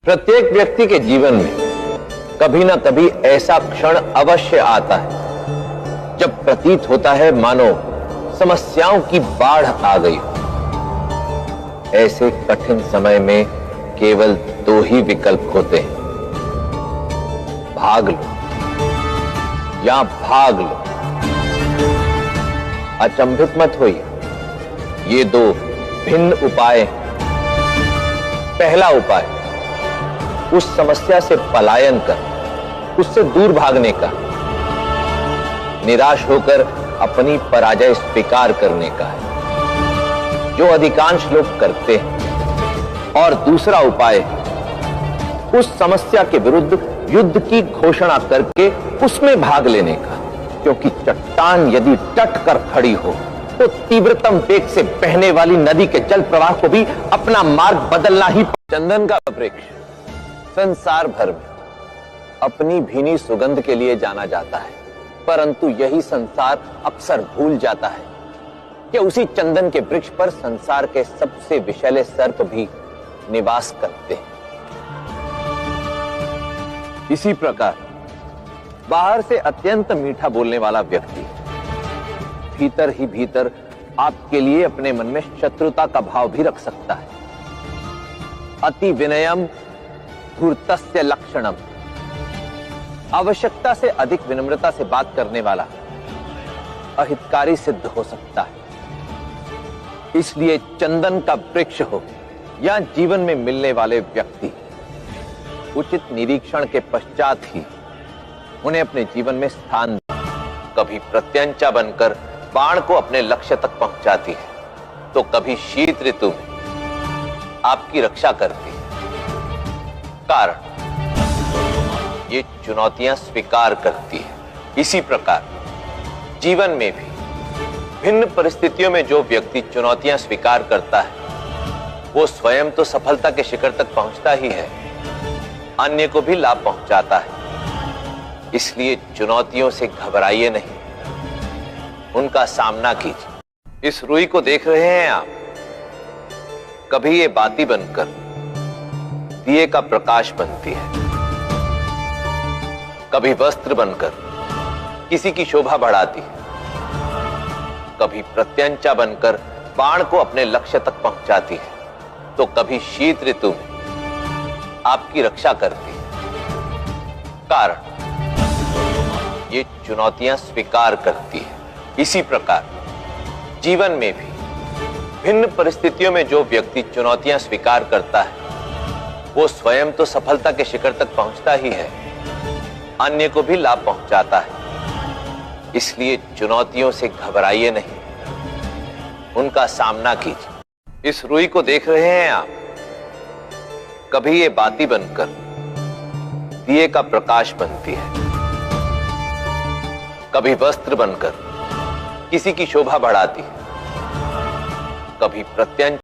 प्रत्येक व्यक्ति के जीवन में कभी ना कभी ऐसा क्षण अवश्य आता है जब प्रतीत होता है मानो समस्याओं की बाढ़ आ गई हो। ऐसे कठिन समय में केवल दो ही विकल्प होते हैं, भाग लो या भाग लो। अचंभित मत होइए, ये दो भिन्न उपाय हैं। पहला उपाय उस समस्या से पलायन कर उससे दूर भागने का, निराश होकर अपनी पराजय स्वीकार करने का है, जो अधिकांश लोग करते हैं। और दूसरा उपाय उस समस्या के विरुद्ध युद्ध की घोषणा करके उसमें भाग लेने का, क्योंकि चट्टान यदि टट कर खड़ी हो तो तीव्रतम वेग से बहने वाली नदी के जल प्रवाह को भी अपना मार्ग बदलना ही। चंदन का वृक्ष संसार भर में अपनी भीनी सुगंध के लिए जाना जाता है, परंतु यही संसार अक्सर भूल जाता है कि उसी चंदन के वृक्ष पर संसार के सबसे विषैले सर्प भी निवास करते हैं। इसी प्रकार बाहर से अत्यंत मीठा बोलने वाला व्यक्ति भीतर ही भीतर आपके लिए अपने मन में शत्रुता का भाव भी रख सकता है। अति विनयम धूर्तस्य लक्षणम, आवश्यकता से अधिक विनम्रता से बात करने वाला अहितकारी सिद्ध हो सकता है। इसलिए चंदन का वृक्ष हो या जीवन में मिलने वाले व्यक्ति, उचित निरीक्षण के पश्चात ही उन्हें अपने जीवन में स्थान दें। कभी प्रत्यंचा बनकर बाण को अपने लक्ष्य तक पहुंचाती है, तो कभी शीत ऋतु में आपकी रक्षा करती है। कारण ये चुनौतियां स्वीकार करती है। इसी प्रकार जीवन में भी भिन्न परिस्थितियों में जो व्यक्ति चुनौतियां स्वीकार करता है, वो स्वयं तो सफलता के शिखर तक पहुंचता ही है, अन्य को भी लाभ पहुंचाता है। इसलिए चुनौतियों से घबराइए नहीं, उनका सामना कीजिए। इस रुई को देख रहे हैं आप, कभी ये बाती बनकर दिए का प्रकाश बनती है, कभी वस्त्र बनकर किसी की शोभा बढ़ाती है, कभी प्रत्यंचा बनकर बाण को अपने लक्ष्य तक पहुंचाती है, तो कभी शीत ऋतु में आपकी रक्षा करती है। कारण ये चुनौतियां स्वीकार करती है। इसी प्रकार जीवन में भी भिन्न परिस्थितियों में जो व्यक्ति चुनौतियां स्वीकार करता है, वो स्वयं तो सफलता के शिखर तक पहुंचता ही है, अन्य को भी लाभ पहुंचाता है। इसलिए चुनौतियों से घबराइए नहीं, उनका सामना कीजिए। इस रुई को देख रहे हैं आप, कभी ये बाती बनकर दिए का प्रकाश बनती है, कभी वस्त्र बनकर किसी की शोभा बढ़ाती है, कभी प्रत्यंचा